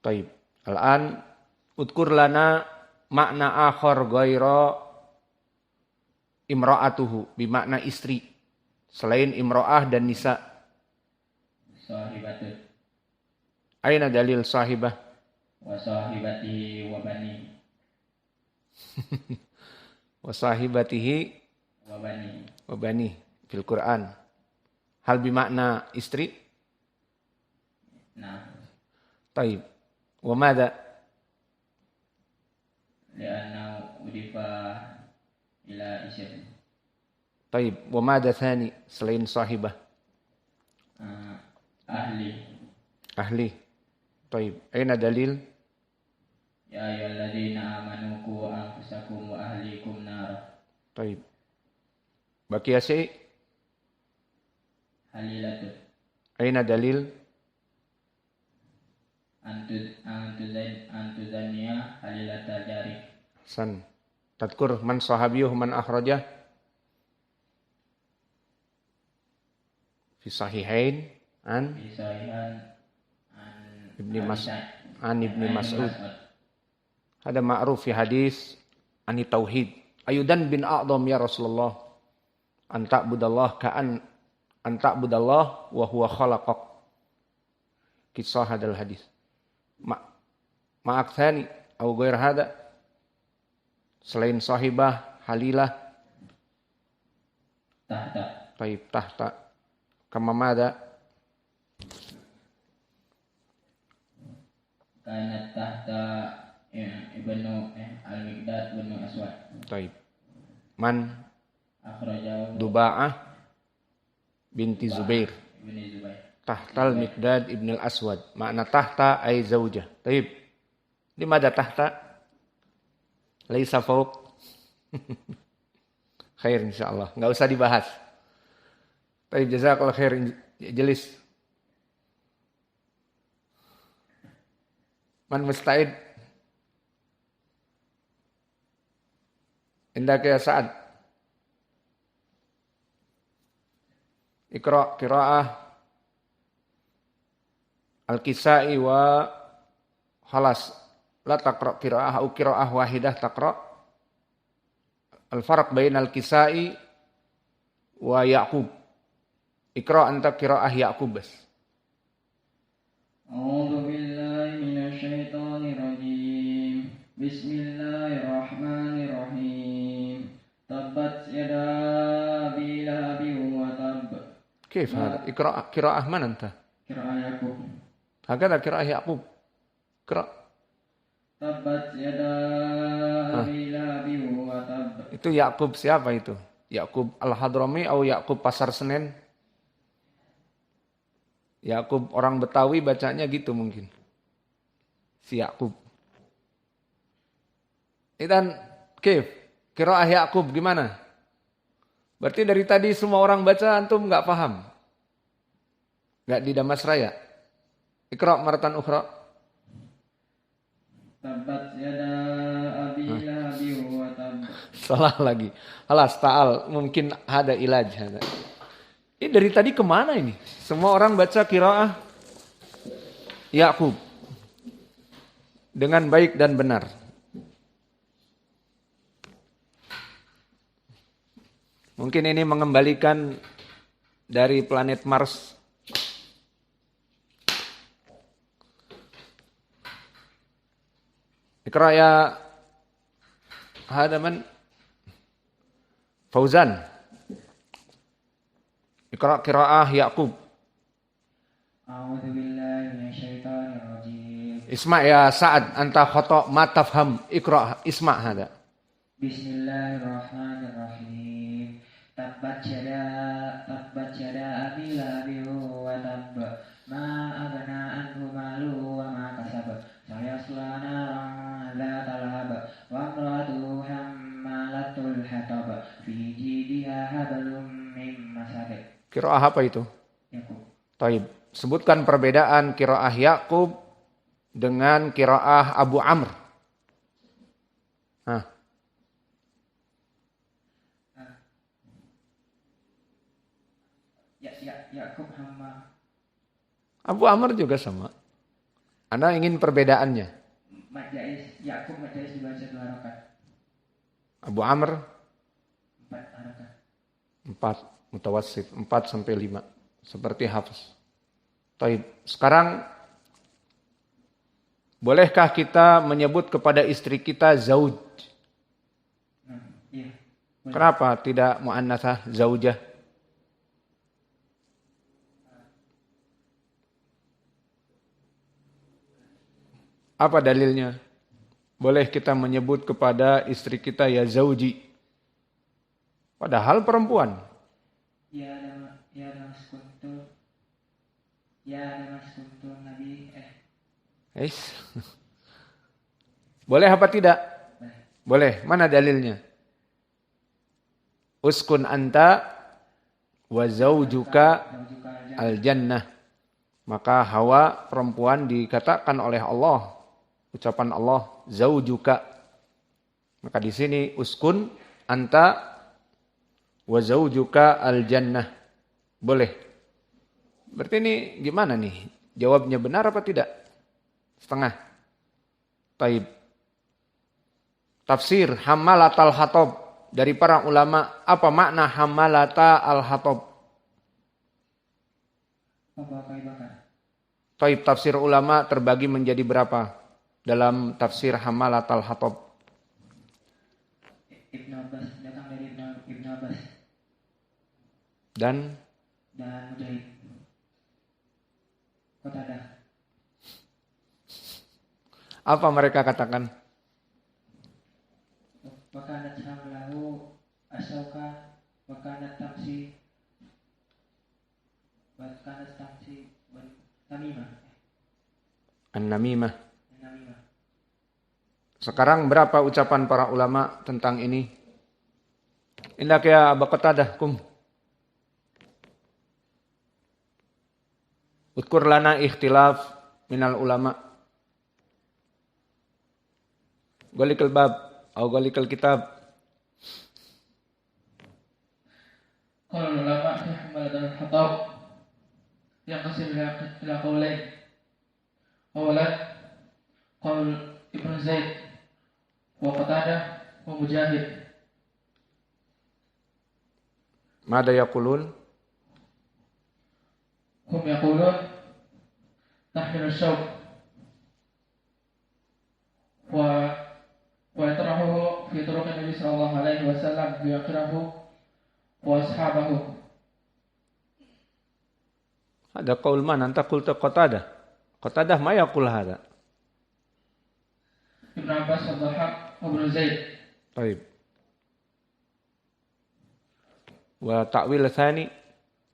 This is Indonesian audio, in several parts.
Taib. Al-an udkur lana makna akhar ghaira imra'atuhu, bimakna istri selain imra'ah dan nisa. Sahibatun. Aina dalil sahibah? Wa sahibatihi wa bani. Wa sahibatihi wa bani fil Quran. Hal bimakna istri? Nah. Taib. Wa madza? Lianna udifa ila isyad. Taib. Wa madza thani selain sahibah? Ahli. Ahli. Taib. Aina dalil? Ya ayyuhalladzina amanu qu anfusakum wa ahlikum nar. Taib. Baqiya syai'? Halilatun. Aina dalil? Antuzaniya halilatal jari. San. Tadkur man sahabiyuh man akhrajah? Fi sahihain an Bisahihan Ibni Mas'ud. Ada ma'ruf fi hadis ani tauhid. Ayudan bin a'dham ya Rasulullah. Anta budallah wa huwa khalaqak. Kisah hadal hadis. Ma'ak thani au ghair hada. Selain sahibah, halilah. Tahta. Taib tahta. Kama mada? Kanat tahta ibnu al-Miqdad ibnu Aswad. Taib. Man? Akhrajahu Duba'ah binti Zubair. Ibnu Zubair. Tahtal Miqdad ibn al-Aswad. Makna tahta ay zaujah. Taib. Di mana tahta? Laisa fauq. Khair insyaallah. Enggak usah dibahas. Taib, jazakallahu khair. Jelis. Man musta'id? Indaka ya Sa'ad. Iqra qiraah Al-Kisai wa khalas. La taqra qiraah au qiraah wahidah taqra. Al-farq bain Al-Kisai wa Ya'qub. Iqra anta qiraah Ya'qub bas. A'udzu billahi minasy syaithanir rajim. Bismillahirrahmanirrahim. Tabbat yada abi lahabin wa tab. Kif hada? Iqra qiraah man anta? Qiraah Yaqub. Hakada qiraah Ya'qub. Qira. Tabbat yada abi lahabin wa tab. Itu Ya'qub siapa itu? Ya'qub Al-Hadrami atau Ya'qub Pasar Senen? Ya'qub orang Betawi bacanya gitu mungkin. Si Ya'qub. Idan kif? Qiraah Ya'qub gimana? Berarti dari tadi semua orang baca antum enggak paham. Enggak di Damas Raya. Iqra maratan ukhra. Tabbat yada abi lahabin wa tab. Salah lagi. Alas ta'al mungkin ada ilaj hada. Ini dari tadi kemana ini? Semua orang baca qiraah Ya'qub dengan baik dan benar. Mungkin ini mengembalikan dari planet Mars. Iqra ya hadaman Fauzan. Iqra qiraah Ya'qub. A'udzu billahi minasy syaithanir rajim. Isma ya Sa'ad anta khata ma tafham. Iqra isma hada. Bismillahirrahmanirrahim. Tabbat yada abi lahabin wa tab. Ma aghna anhu maluhu wa ma kasab. Sayasla naran dzatal lahab. Wa imra'atuhu hammalatul hatab. Fi jidiha hablum min masad. Qiraah apa itu? Yaqub. Taib. Sebutkan perbedaan qiraah Ya'qub dengan qiraah Abu Amr. Hah. Yaqub hamma. Abu Amr juga sama. Anda ingin perbedaannya. Mat jais, Yakub mat jais dibaca 2 rakaat. Abu Amr 4 rakaat. 4 mutawassit 4 sampai 5 seperti Hafs. Taib. Sekarang bolehkah kita menyebut kepada istri kita zauj? Iya. Kenapa tidak muannatsah zaujah? Apa dalilnya? Boleh kita menyebut kepada istri kita ya zauji. Padahal perempuan. Ya Mas Kuntu Nabi Boleh apa tidak? Boleh. Mana dalilnya? Uskun anta wa zaujuka al-jannah. Maka Hawa perempuan dikatakan oleh Allah, ucapan Allah, zaujuka. Maka di sini uskun anta wa zaujuka al-jannah. Boleh. Berarti ini gimana nih? Jawabnya benar apa tidak? Setengah. Taib. Tafsir hamalat al-hatab dari para ulama, apa makna hamalata al-hatab? Taib, tafsir ulama terbagi menjadi berapa dalam tafsir hamalat al-hatab? Ibnu Abbas, datang dari Ibnu Abbas. Dan Mujahid. Qatadah. apa mereka katakan? Wakanat hamlahu asauka wakanat tamsi namimah. An-namimah. Sekarang berapa ucapan para ulama tentang ini? Indak ya Abu Qatadah kum. Udkur lana ikhtilaf minal ulama. Galikal bab atau galikal kitab. Qala ulama fi hamalat al-hatab yanqasim ila qawlain. Awalan qaul Ibnu Zaid wa Qatadah wa Mujahid. Mada yaqulun? Hum yaqulun tahmilu syawq wa yatrahuhu fi turuq Nabi sallallahu alaihi wasallam bi akhirahu wa ashabahu. Ada qaul man anta qulta Qatadah. Qatadah ma yaqul hada? Ibnu Abbas wa Dhahab wa Ibnu Zaid. Baik. Wa ta'wil tsani?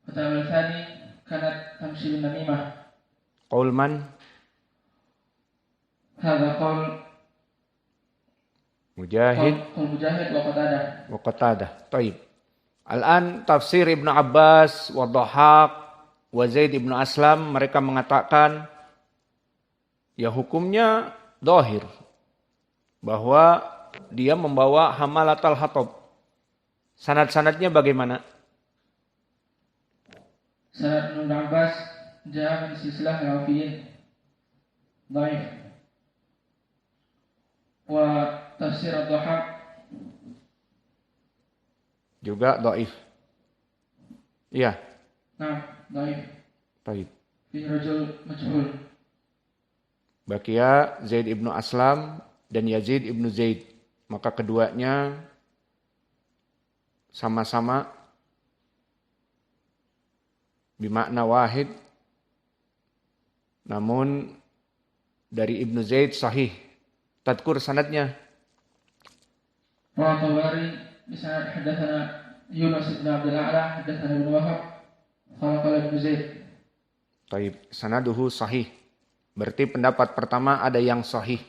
Ta'wil tsani kanat tamshi bin namimah. Qaul man? Hadza qaul Mujahid. Qaul Mujahid wa Qatadah. Wa Qatadah. Baik. Al-an tafsir Ibnu Abbas wa Dhahab wa Zaid Ibnu Aslam mereka mengatakan ya hukumnya dhahir bahwa dia membawa hamalatal hatab. Sanad-sanadnya bagaimana? Sanad Ibnu Abbas jaa min silsilah rafiin dhaif. Wa tafsir ad-Dhahab juga dhaif. Iya. nah dhaif. Baik. Fi rajul majhul. Bakia Zaid Ibnu Aslam dan Yazid Ibnu Zaid. Maka keduanya sama-sama bimakna wahid. Namun dari Ibnu Zaid sahih. Tadkur sanadnya. Wa Tawari bisanad hadatsana Yunus bin Abdul A'la hadatsana Ibnu Wahab qala Ibnu Zaid. Taib, sanaduhu sahih. Berarti pendapat pertama ada yang sahih.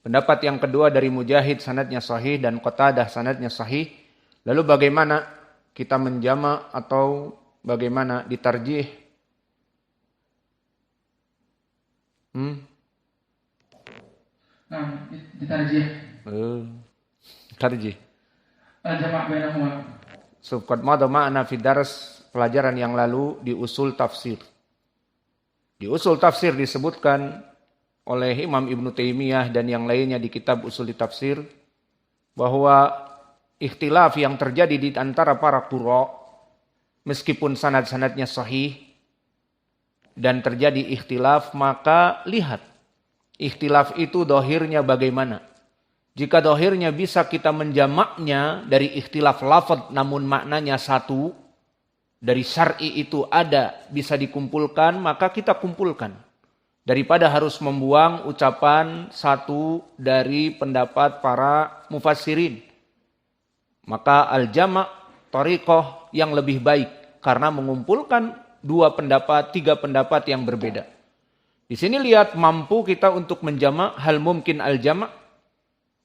Pendapat yang kedua dari Mujahid sanadnya sahih dan Qatadah sanadnya sahih. Lalu bagaimana kita menjama atau bagaimana ditarjih? Ditarjih. Tarjih. Al-jama' bainahuma. Qad madha ma'ana fi dars pelajaran yang lalu di usul tafsir. Di usul tafsir disebutkan oleh Imam Ibnu Taimiyah dan yang lainnya di kitab Ushul Tafsir bahwa ikhtilaf yang terjadi di antara para qurra meskipun sanad-sanadnya sahih dan terjadi ikhtilaf, maka lihat ikhtilaf itu dohirnya bagaimana. Jika dohirnya bisa kita menjamaknya dari ikhtilaf lafaz namun maknanya satu, dari syar'i itu ada bisa dikumpulkan, maka kita kumpulkan. Daripada harus membuang ucapan satu dari pendapat para mufassirin. Maka al-jama' thariqah yang lebih baik karena mengumpulkan 2 pendapat, 3 pendapat yang berbeda. Di sini lihat mampu kita untuk menjama' hal mungkin al-jama'.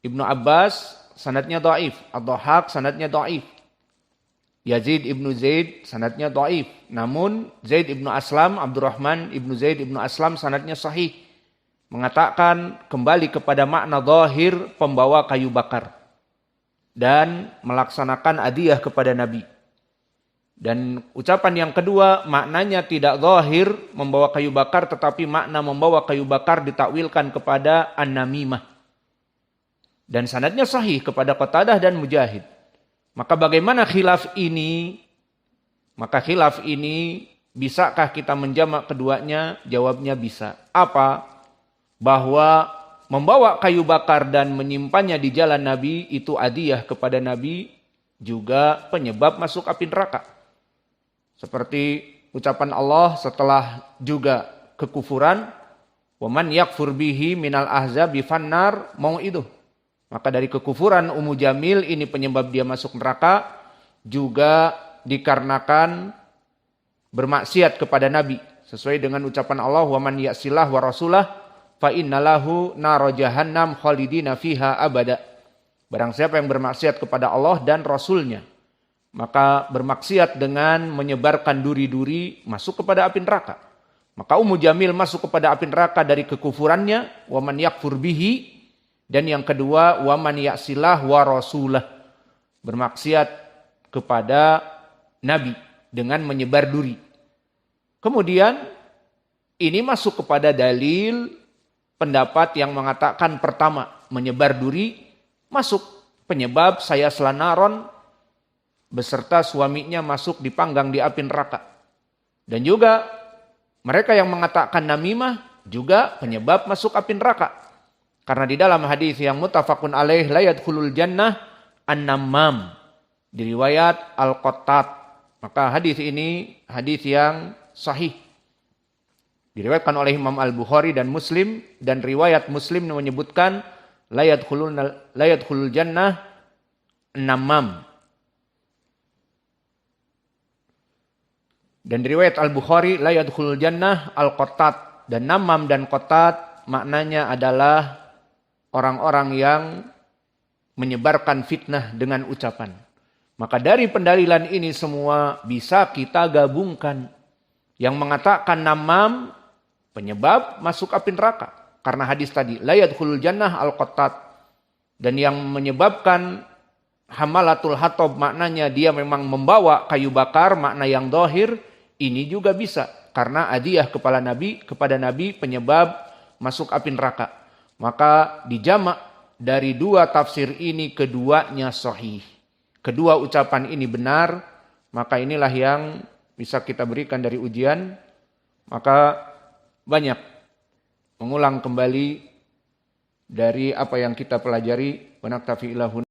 Ibnu Abbas sanadnya dhaif, Ad-Dhahhak sanadnya dhaif. Yazid ibnu Zaid sanadnya dhaif. Namun Zaid ibnu Aslam, Abdurrahman ibnu Zaid ibnu Aslam sanadnya sahih. Mengatakan kembali kepada makna zahir pembawa kayu bakar. Dan melaksanakan hadiah kepada Nabi. Dan ucapan yang kedua maknanya tidak zahir membawa kayu bakar, tetapi makna membawa kayu bakar ditakwilkan kepada an-namimah. Dan sanadnya sahih kepada Qatadah dan Mujahid. Maka bagaimana khilaf ini? Maka khilaf ini bisakah kita menjamak keduanya? Jawabnya bisa. Apa? Bahwa membawa kayu bakar dan menyimpannya di jalan Nabi itu hadiah kepada Nabi juga penyebab masuk api neraka. Seperti ucapan Allah setelah juga kekufuran, "Wa man yakfur bihi minal ahzabi fannar mau'iduh." Maka dari kekufuran Ummu Jamil ini penyebab dia masuk neraka juga dikarenakan bermaksiat kepada Nabi. Sesuai dengan ucapan Allah, "Wa man ya'sillah wa rasulah fa innalahu nar jahannam khalidina fiha abada." Barang siapa yang bermaksiat kepada Allah dan Rasulnya, maka bermaksiat dengan menyebarkan duri-duri masuk kepada api neraka. Maka Ummu Jamil masuk kepada api neraka dari kekufurannya, "Wa man yakfur bihi." Dan yang kedua, wa man ya'sillah wa rasulah, bermaksiat kepada Nabi dengan menyebar duri. Kemudian ini masuk kepada dalil pendapat yang mengatakan pertama, menyebar duri masuk penyebab saya selanaron beserta suaminya masuk dipanggang di api neraka. Dan juga mereka yang mengatakan namimah juga penyebab masuk api neraka. Karena di dalam hadis yang muttafaqun alaih la yadkhulul jannah an-nammam, di riwayat Al-Qattat. Maka hadis ini hadis yang sahih. Diriwayatkan oleh Imam Al-Bukhari dan Muslim, dan riwayat Muslim menyebutkan la yadkhulul jannah an-nammam. Dan riwayat Al-Bukhari la yadkhulul jannah al-qattat, dan nammam dan qattat maknanya adalah orang-orang yang menyebarkan fitnah dengan ucapan. Maka dari pendalilan ini semua bisa kita gabungkan. Yang mengatakan namam penyebab masuk api neraka. Karena hadis tadi, la yadkhulul jannah al-qattat. Dan yang menyebabkan hamalatul hatab maknanya dia memang membawa kayu bakar, makna yang dohir, ini juga bisa. Karena hadiah kepada Nabi penyebab masuk api neraka. Maka dijamak dari 2 tafsir ini keduanya sahih. Kedua ucapan ini benar, maka inilah yang bisa kita berikan dari ujian. Maka banyak mengulang kembali dari apa yang kita pelajari. Wa naktafi ilahun.